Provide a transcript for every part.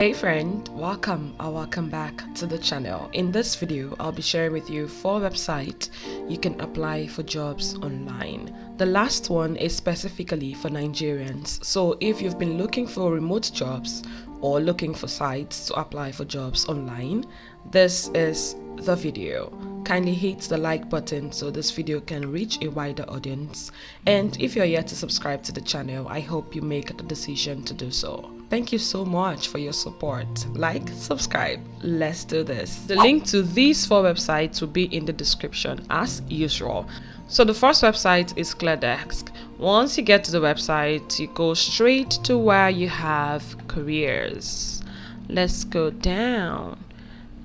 Hey friend, welcome or welcome back to the channel. In this video, I'll be sharing with you 4 websites you can apply for jobs online. The last one is specifically for Nigerians. So if you've been looking for remote jobs or looking for sites to apply for jobs online, this is the video. Kindly hit the like button so this video can reach a wider audience. And if you're yet to subscribe to the channel, I hope you make the decision to do so. Thank you so much for your support. Like, subscribe. Let's do this. The link to these 4 websites will be in the description as usual. So the first website is CADEX. Once you get to the website, you go straight to where you have careers. Let's go down.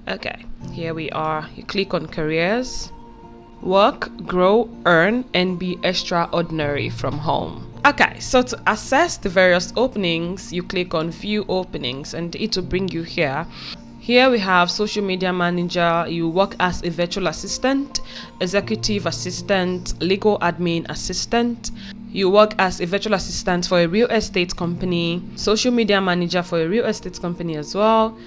Okay, here we are. You click on careers. Work, grow, earn, and be extraordinary from home. Okay, so to access the various openings, you click on view openings and it will bring you here. Here we have social media manager. You work as a virtual assistant, executive assistant, legal admin assistant. You work as a virtual assistant for a real estate company, social media manager for a real estate company as well.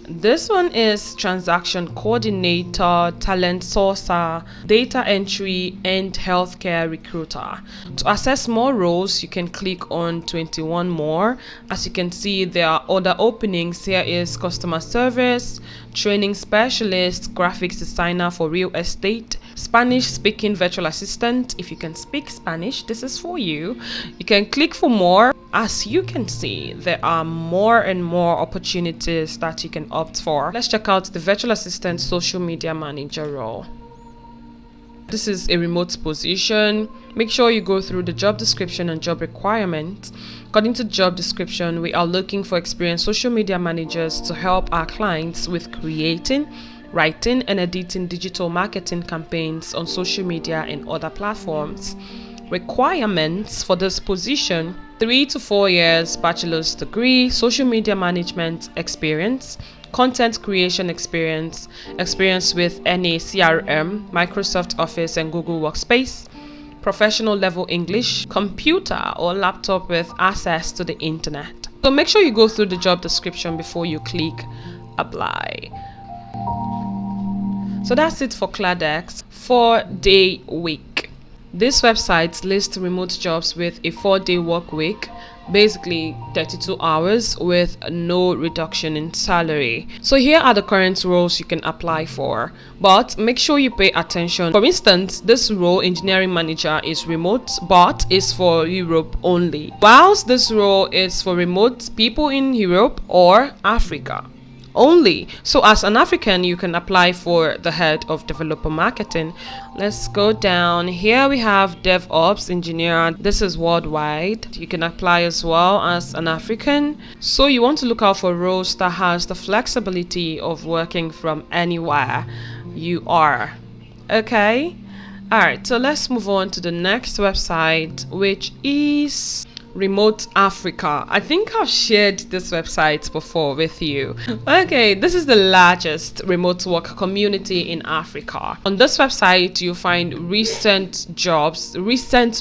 This one is transaction coordinator, talent sourcer, data entry, and healthcare recruiter. To access more roles, you can click on 21 more. As you can see, there are other openings. Here is customer service, training specialist, graphics designer for real estate, Spanish speaking virtual assistant. If you can speak Spanish, this is for you. You can click for more. As you can see, there are more and more opportunities that you can opt for. Let's check out the virtual assistant social media manager role. This is a remote position. Make sure you go through the job description and job requirements. According to the job description, we are looking for experienced social media managers to help our clients with creating, writing, and editing digital marketing campaigns on social media and other platforms. Requirements for this position: 3 to 4 years bachelor's degree, social media management experience, content creation experience, experience with any CRM, Microsoft Office and Google Workspace, professional level English, computer or laptop with access to the internet. So make sure you go through the job description before you click apply. So that's it for CADEX 4-day week. This website lists remote jobs with a 4-day work week, basically 32 hours with no reduction in salary. So here are the current roles you can apply for, but make sure you pay attention. For instance, this role, engineering manager, is remote but is for Europe only, whilst this role is for remote people in Europe or Africa only. So as an African, you can apply for the head of developer marketing. Let's go down. Here we have DevOps engineer. This is worldwide. You can apply as well as an African. So you want to look out for roles that has the flexibility of working from anywhere you are. Okay, all right, so let's move on to the next website, which is Remote Africa. I think I've shared this website before with you. Okay, this is the largest remote work community in Africa. On this website, you find recent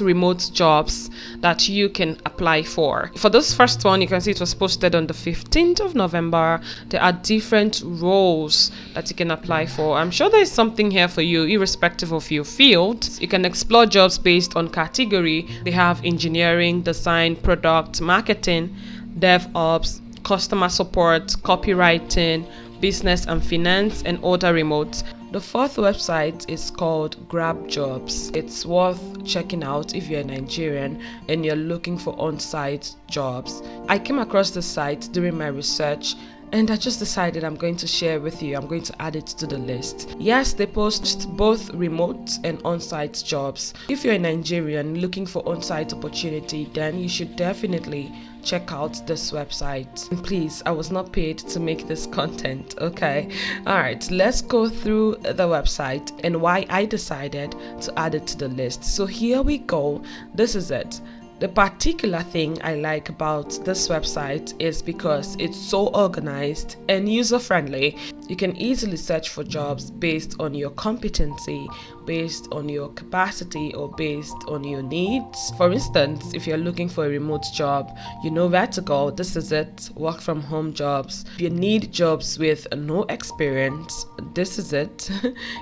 remote jobs that you can apply for. For this first one, you can see it was posted on the 15th of November. There are different roles that you can apply for. I'm sure there's something here for you, irrespective of your field. You can explore jobs based on category. They have engineering, design, product marketing, DevOps, customer support, copywriting, business and finance, and other remote. The 4th website is called Grab Jobs. It's worth checking out if you're a Nigerian and you're looking for on-site jobs. I came across this site during my research and I just decided I'm going to share with you. I'm going to add it to the list. Yes, they post both remote and on-site jobs. If you're a Nigerian looking for on-site opportunity, then you should definitely check out this website. And please, I was not paid to make this content, okay? All right, let's go through the website and why I decided to add it to the list. So here we go. This is it. The particular thing I like about this website is because it's so organized and user-friendly. You can easily search for jobs based on your competency, based on your capacity, or based on your needs. For instance, if you're looking for a remote job, you know where to go. This is it. Work from home jobs. If you need jobs with no experience, this is it.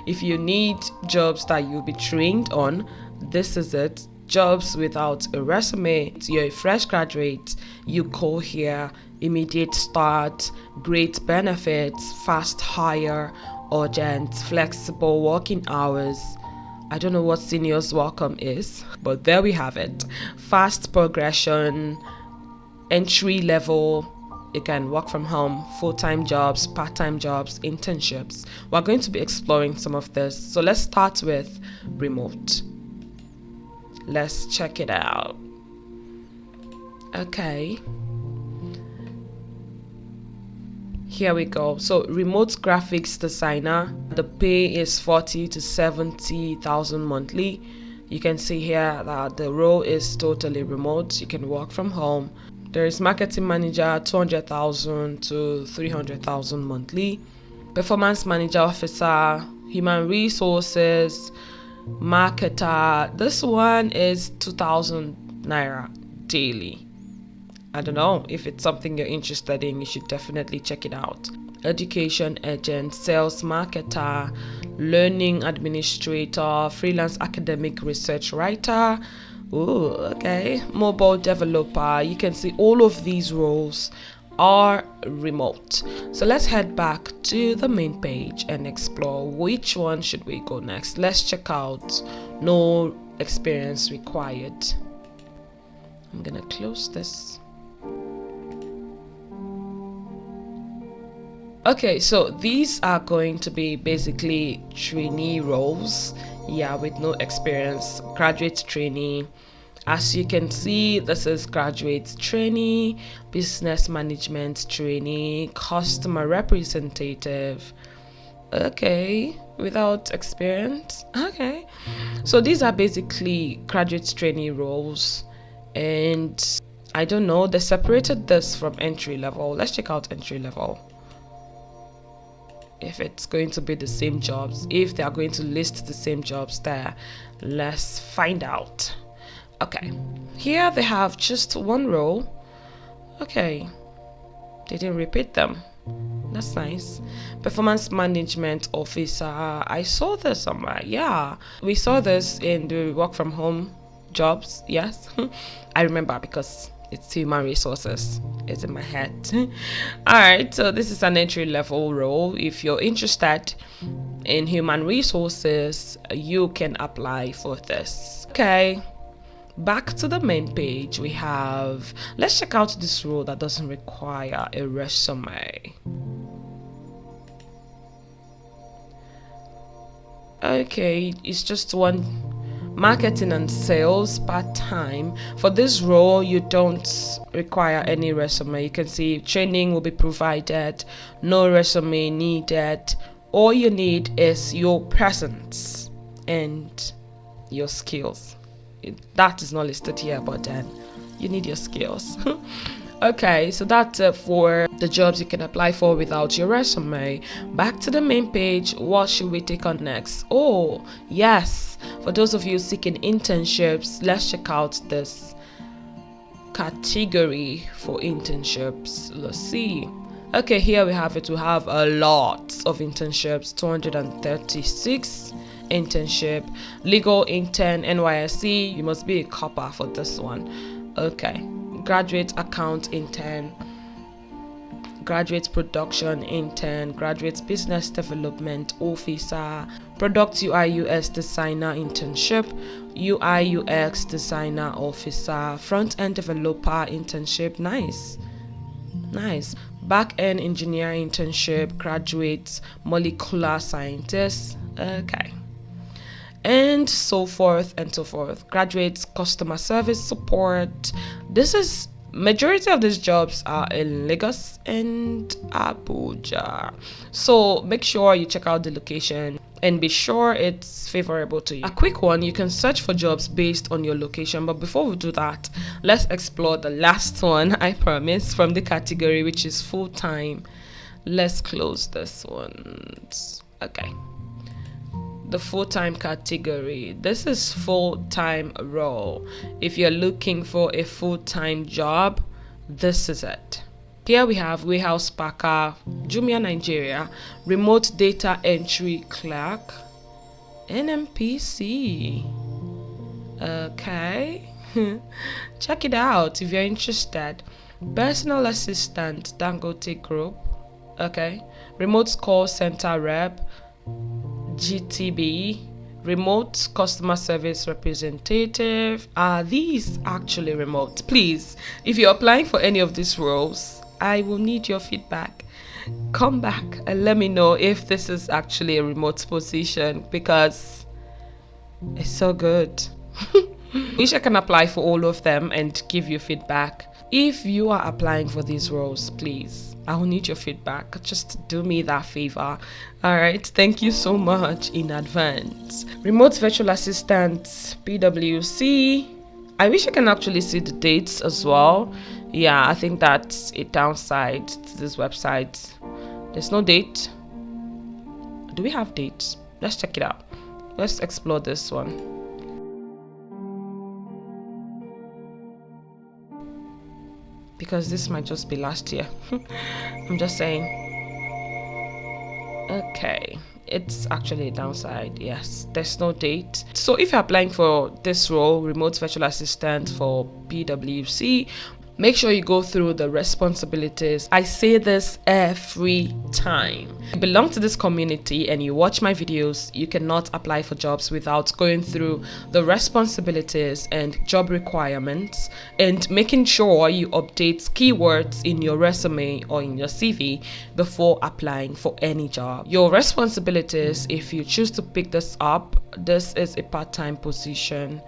If you need jobs that you'll be trained on, this is it. Jobs without a resume, you're a fresh graduate, you go here. Immediate start, great benefits, fast hire, urgent, flexible working hours. I don't know what seniors welcome is, but there we have it. Fast progression, entry level. You can work from home, full-time jobs, part-time jobs, internships. We're going to be exploring some of this. So let's start with remote. Let's check it out. Okay. Here we go. So remote graphics designer, the pay is 40 to 70,000 monthly. You can see here that the role is totally remote. You can work from home. There is marketing manager, 200,000 to 300,000 monthly. Performance manager officer, human resources, marketer. This one is 2,000 naira daily. I don't know if it's something you're interested in. You should definitely check it out. Education agent, sales marketer, learning administrator, freelance academic research writer. Oh, okay. Mobile developer. You can see all of these roles are remote. So let's head back to the main page and explore which one should we go next. Let's check out no experience required. I'm gonna close this. Okay, so these are going to be basically trainee roles, with no experience, graduate trainee. As you can see, this is graduate trainee, business management trainee, customer representative. Okay, without experience. Okay, so these are basically graduate trainee roles, and I don't know, they separated this from entry level. Let's check out entry level. If it's going to be the same jobs, if they are going to list the same jobs there, let's find out. Okay, here they have just one role. Okay, they didn't repeat them. That's nice. Performance management officer. I saw this somewhere. Yeah, we saw this in the work from home jobs. Yes, I remember because it's human resources. It's in my head. All right, so this is an entry level role. If you're interested in human resources, you can apply for this. Okay, back to the main page. We have, let's check out this role that doesn't require a resume. Okay, it's just one. Marketing and sales part-time. For this role, you don't require any resume. You can see training will be provided, no resume needed. All you need is your presence and your skills. That is not listed here, but then you need your skills. Okay, so that's for the jobs you can apply for without your resume. Back to the main page. What should we take on next? Oh, yes. For those of you seeking internships, let's check out this category for internships. Let's see. Okay, here we have it. We have a lot of internships, 236 internship, legal intern, NYSC. You must be a copper for this one. Okay, graduate account intern, graduate production intern, graduate business development officer, product UI UX designer internship, UI UX designer officer, front end developer internship. Nice. Back end engineer internship, graduate molecular scientist. Okay, and so forth and so forth. Graduate customer service support. This is Majority of these jobs are in Lagos and Abuja, so make sure you check out the location and be sure it's favorable to you. A quick one, you can search for jobs based on your location, but before we do that, let's explore the last one I promise from the category, which is full-time. Let's close this one. Okay, the full-time category. This is full-time role. If you're looking for a full-time job, this is it. Here we have warehouse packer, Jumia Nigeria, remote data entry clerk, NMPC. Okay. Check it out if you're interested. Personal assistant, Dangote Group. Okay. Remote call center rep, GTB, remote customer service representative. Are these actually remote? Please, if you're applying for any of these roles, I will need your feedback. Come back and let me know if this is actually a remote position, because it's so good. Wish I can apply for all of them and give you feedback. If you are applying for these roles, please, I will need your feedback. Just do me that favor. All right, thank you so much in advance. Remote virtual assistant, PwC. I wish I can actually see the dates as well. Yeah, I think that's a downside to this website. There's no date. Do we have dates? Let's check it out. Let's explore this one. Because this might just be last year. I'm just saying. Okay, it's actually a downside. Yes, there's no date. So if you're applying for this role, remote virtual assistant for PwC, make sure you go through the responsibilities. I say this every time. If you belong to this community and you watch my videos, you cannot apply for jobs without going through the responsibilities and job requirements and making sure you update keywords in your resume or in your CV before applying for any job. Your responsibilities, if you choose to pick this up, this is a part-time position.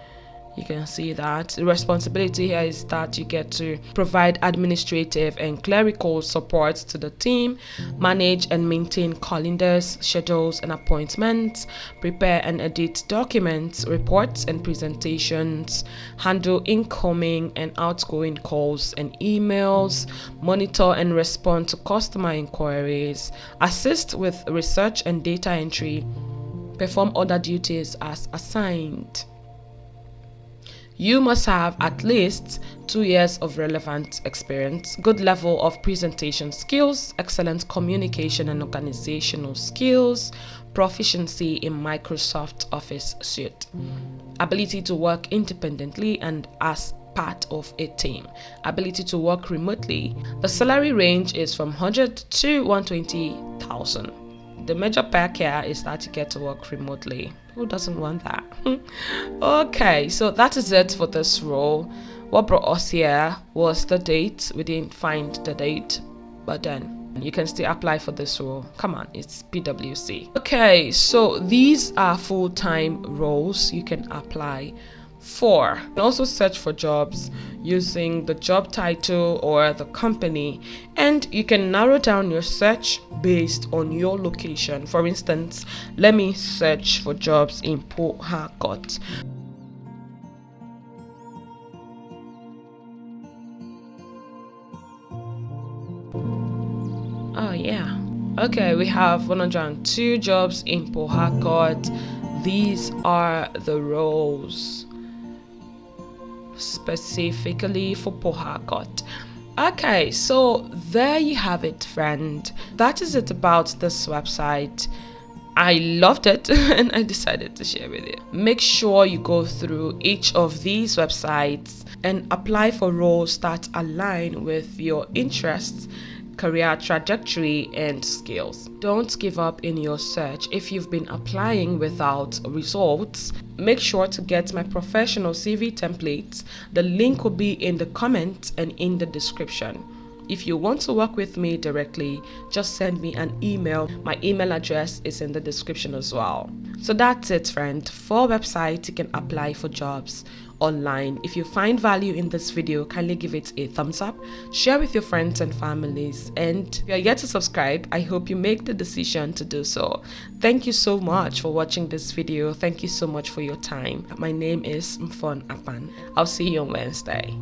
You can see that the responsibility here is that you get to provide administrative and clerical support to the team, manage and maintain calendars, schedules and appointments, prepare and edit documents, reports and presentations, handle incoming and outgoing calls and emails, monitor and respond to customer inquiries, assist with research and data entry, perform other duties as assigned. You must have at least 2 years of relevant experience, good level of presentation skills, excellent communication and organizational skills, proficiency in Microsoft Office suite, ability to work independently and as part of a team, ability to work remotely. The salary range is from 100 to 120,000. The major perk here is that you get to work remotely. Who doesn't want that? Okay, so that is it for this role. What brought us here was the date. We didn't find the date, but then you can still apply for this role. Come on, it's PwC. Okay, so these are full-time roles you can apply for. You can also search for jobs using the job title or the company, and you can narrow down your search based on your location. For instance, let me search for jobs in Port Harcourt. Oh yeah, okay, we have 102 jobs in Port Harcourt. These are the roles specifically for Port Harcourt. Okay, so there you have it, friend. That is it about this website. I loved it and I decided to share with you. Make sure you go through each of these websites and apply for roles that align with your interests, career trajectory and skills. Don't give up in your search. If you've been applying without results, make sure to get my professional CV templates. The link will be in the comments and in the description. If you want to work with me directly, just send me an email. My email address is in the description as well. So that's it, friend. 4 websites you can apply for jobs online. If you find value in this video, kindly give it a thumbs up, share with your friends and families, and if you are yet to subscribe, I hope you make the decision to do so. Thank you so much for watching this video. Thank you so much for your time. My name is Mfon Akpan. I'll see you on Wednesday.